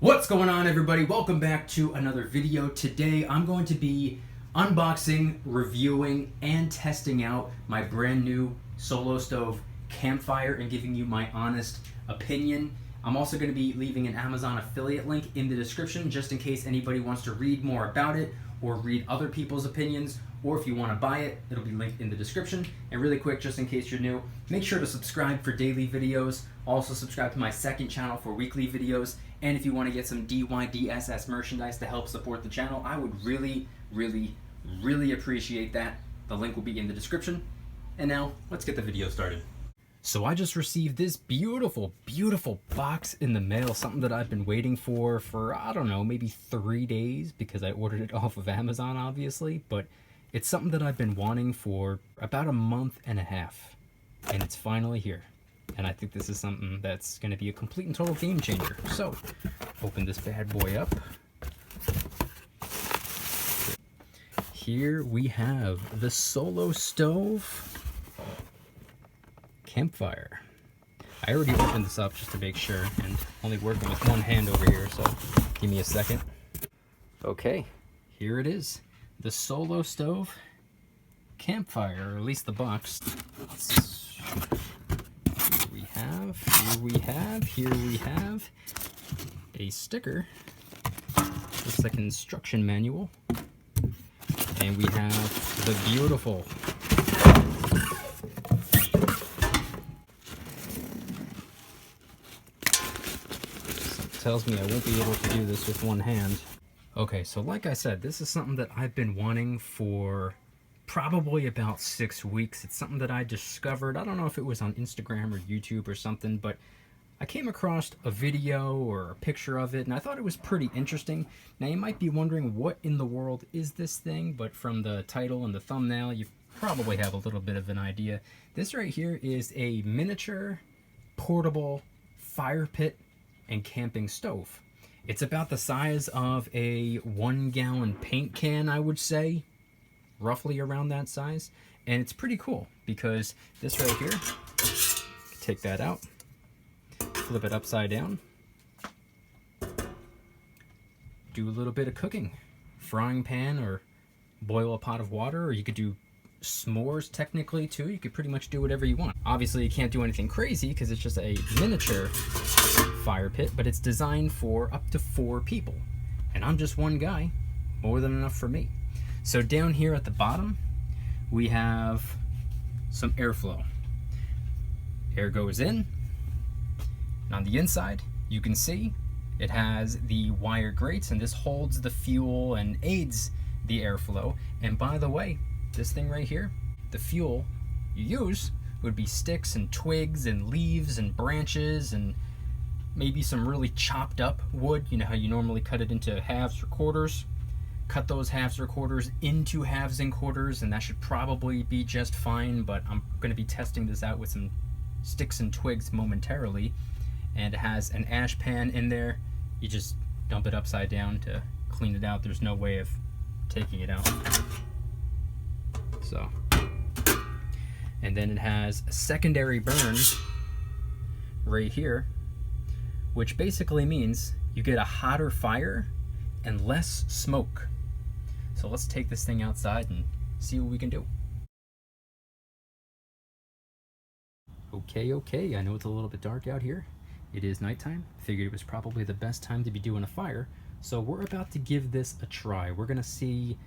What's going on, everybody? Welcome back to another video. Today I'm going to be unboxing, reviewing, and testing out my brand new solo stove Campfire and giving you my honest opinion. I'm also going to be leaving an Amazon affiliate link in the description just in case anybody wants to read more about it or read other people's opinions, or if you want to buy it, it'll be linked in the description. And really quick, just in case you're new, make sure to subscribe for daily videos. Also subscribe to my second channel for weekly videos. And if you want to get some DYDSS merchandise to help support the channel, I would really appreciate that. The link will be in the description. And now, let's get the video started. So I just received this beautiful box in the mail, something that I've been waiting for, I don't know, maybe 3 days, because I ordered it off of Amazon, obviously, but it's something that I've been wanting for about a month and a half, and it's finally here. And I think this is something that's going to be a complete and total game changer. So, open this bad boy up. Here we have the Solo Stove Campfire. I already opened this up just to make sure, and only working with one hand over here, so give me a second. Okay, here it is. The Solo Stove Campfire, or at least the box. Here we have a sticker. Looks like an instruction manual. And we have the beautiful tells me I won't be able to do this with one hand. Okay, so like I said, this is something that I've been wanting for probably about 6 weeks. It's something that I discovered. I don't know if it was on Instagram or YouTube or something, but I came across a video or a picture of it, and I thought it was pretty interesting. Now, you might be wondering, what in the world is this thing? But from the title and the thumbnail, you probably have a little bit of an idea. This right here is a miniature, portable fire pit and camping stove. It's about the size of a 1-gallon paint can, I would say. Roughly around that size. And it's pretty cool because this right here, take that out, flip it upside down, do a little bit of cooking, frying pan, or boil a pot of water, or you could do s'mores technically too. You could pretty much do whatever you want. Obviously you can't do anything crazy because it's just a miniature fire pit, but it's designed for up to 4 people, and I'm just one guy. More than enough for me. So down here at the bottom we have some airflow. Air goes in, and on the inside you can see it has the wire grates, and this holds the fuel and aids the airflow. And by the way, this thing right here, the fuel you use would be sticks and twigs and leaves and branches and maybe some really chopped up wood. You know how you normally cut it into halves or quarters? Cut those halves or quarters into halves and quarters, and that should probably be just fine, but I'm going to be testing this out with some sticks and twigs momentarily. And it has an ash pan in there. You just dump it upside down to clean it out. There's no way of taking it out. So, and then it has a secondary burn right here, which basically means you get a hotter fire and less smoke. So let's take this thing outside and see what we can do. Okay, I know it's a little bit dark out here. It is nighttime. Figured it was probably the best time to be doing a fire. So we're about to give this a try. We're gonna see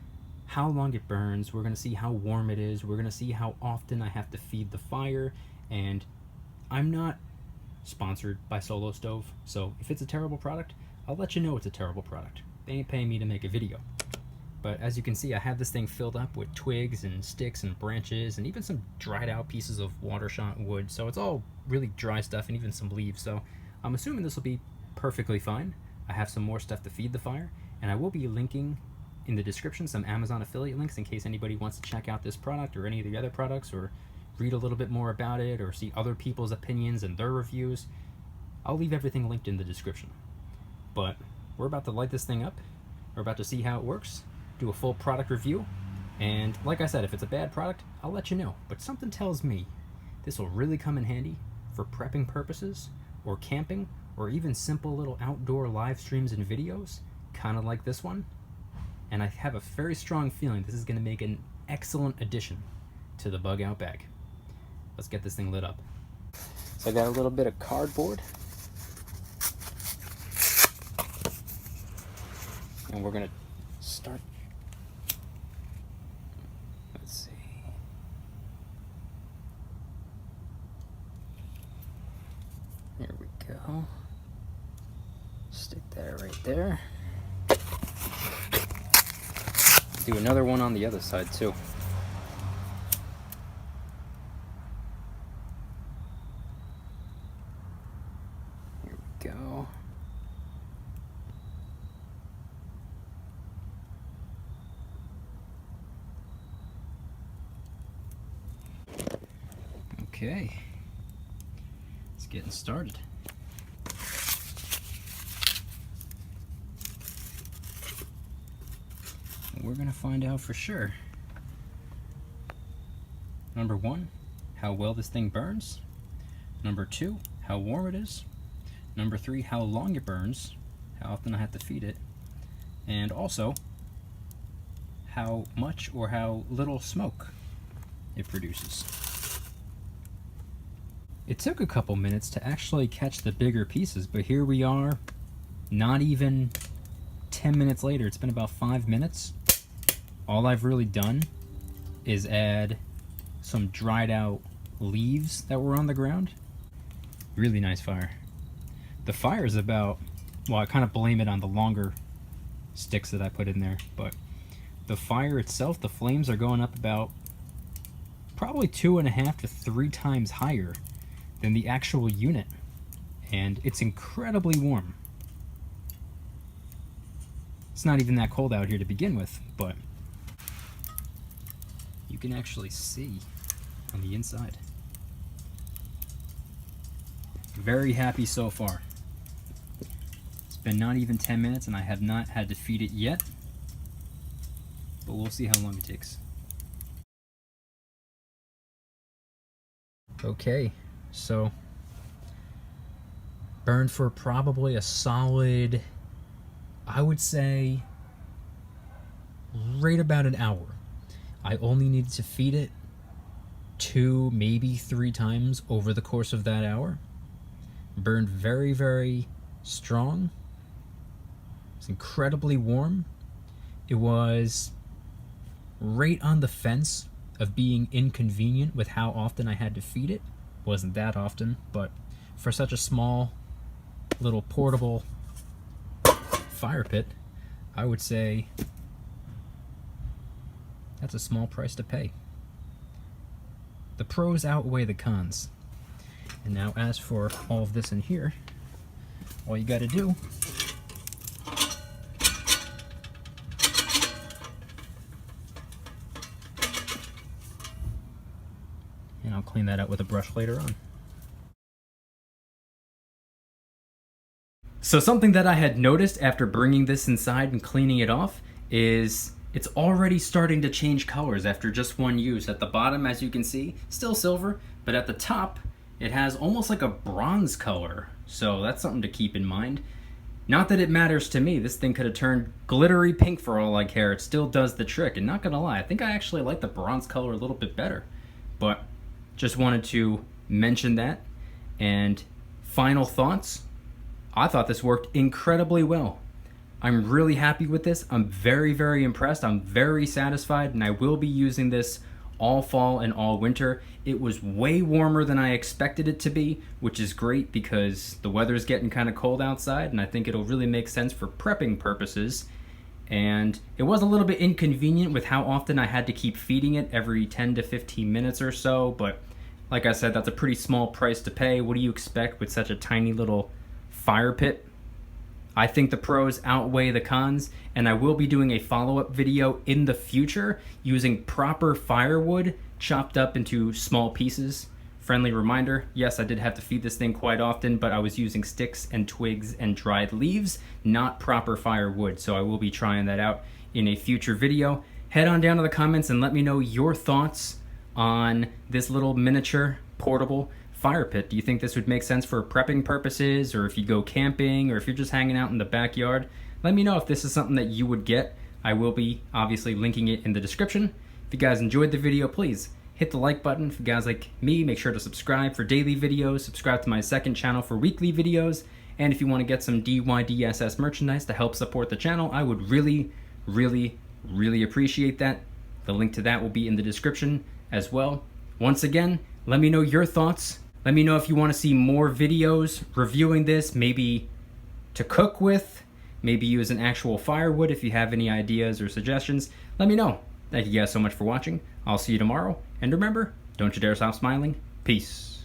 how long it burns. We're gonna see how warm it is. We're gonna see how often I have to feed the fire. And I'm not sponsored by Solo Stove, so if it's a terrible product, I'll let you know it's a terrible product. They ain't paying me to make a video. But as you can see, I have this thing filled up with twigs and sticks and branches and even some dried out pieces of water-shot wood. So it's all really dry stuff, and even some leaves. So I'm assuming this will be perfectly fine. I have some more stuff to feed the fire, and I will be linking in the description some Amazon affiliate links in case anybody wants to check out this product or any of the other products, or read a little bit more about it, or see other people's opinions and their reviews. I'll leave everything linked in the description. But we're about to light this thing up. We're about to see how it works, do a full product review, and like I said, if it's a bad product, I'll let you know. But something tells me this will really come in handy for prepping purposes, or camping, or even simple little outdoor live streams and videos, kind of like this one. And I have a very strong feeling this is going to make an excellent addition to the bug out bag. Let's get this thing lit up. So I got a little bit of cardboard. And we're going to start. Let's see. There we go. Stick that right there. Do another one on the other side too. Here we go. Okay, it's getting started. We're gonna find out for sure. Number one, how well this thing burns. Number two, how warm it is. Number three, how long it burns, how often I have to feed it. And also, how much or how little smoke it produces. It took a couple minutes to actually catch the bigger pieces, but here we are, not even 10 minutes later. It's been about 5 minutes. All I've really done is add some dried out leaves that were on the ground. Really nice fire. The fire is about, well, I kind of blame it on the longer sticks that I put in there, but the fire itself, the flames are going up about probably 2.5 to 3 times higher than the actual unit, and it's incredibly warm. It's not even that cold out here to begin with, but you can actually see on the inside. Very happy so far. It's been not even 10 minutes and I have not had to feed it yet, but we'll see how long it takes. Okay, so burned for probably a solid, I would say, right about an hour. I only needed to feed it 2, maybe 3 times over the course of that hour. Burned very, very strong. It's incredibly warm. It was right on the fence of being inconvenient with how often I had to feed it. Wasn't that often, but for such a small little portable fire pit, I would say that's a small price to pay. The pros outweigh the cons. And now as for all of this in here, all you gotta do and I'll clean that out with a brush later on. So something that I had noticed after bringing this inside and cleaning it off is it's already starting to change colors after just one use. At the bottom, as you can see, still silver, but at the top, it has almost like a bronze color. So that's something to keep in mind. Not that it matters to me. This thing could have turned glittery pink for all I care. It still does the trick. And not gonna lie, I think I actually like the bronze color a little bit better. But just wanted to mention that. And final thoughts, I thought this worked incredibly well. I'm really happy with this. I'm very, very impressed. I'm very satisfied, and I will be using this all fall and all winter. It was way warmer than I expected it to be, which is great because the weather's getting kind of cold outside, and I think it'll really make sense for prepping purposes. And it was a little bit inconvenient with how often I had to keep feeding it every 10 to 15 minutes or so, but like I said, that's a pretty small price to pay. What do you expect with such a tiny little fire pit? I think the pros outweigh the cons, and I will be doing a follow-up video in the future using proper firewood chopped up into small pieces. Friendly reminder, yes, I did have to feed this thing quite often, but I was using sticks and twigs and dried leaves, not proper firewood, so I will be trying that out in a future video. Head on down to the comments and let me know your thoughts on this little miniature portable fire pit. Do you think this would make sense for prepping purposes, or if you go camping, or if you're just hanging out in the backyard? Let me know if this is something that you would get. I will be obviously linking it in the description. If you guys enjoyed the video, please hit the like button. If you guys like me, make sure to subscribe for daily videos, subscribe to my second channel for weekly videos, and if you want to get some DYDSS merchandise to help support the channel, I would really, really, really appreciate that. The link to that will be in the description as well. Once again, let me know your thoughts. Let me know if you want to see more videos reviewing this, maybe to cook with, maybe use an actual firewood. If you have any ideas or suggestions, let me know. Thank you guys so much for watching. I'll see you tomorrow. And remember, don't you dare stop smiling. Peace.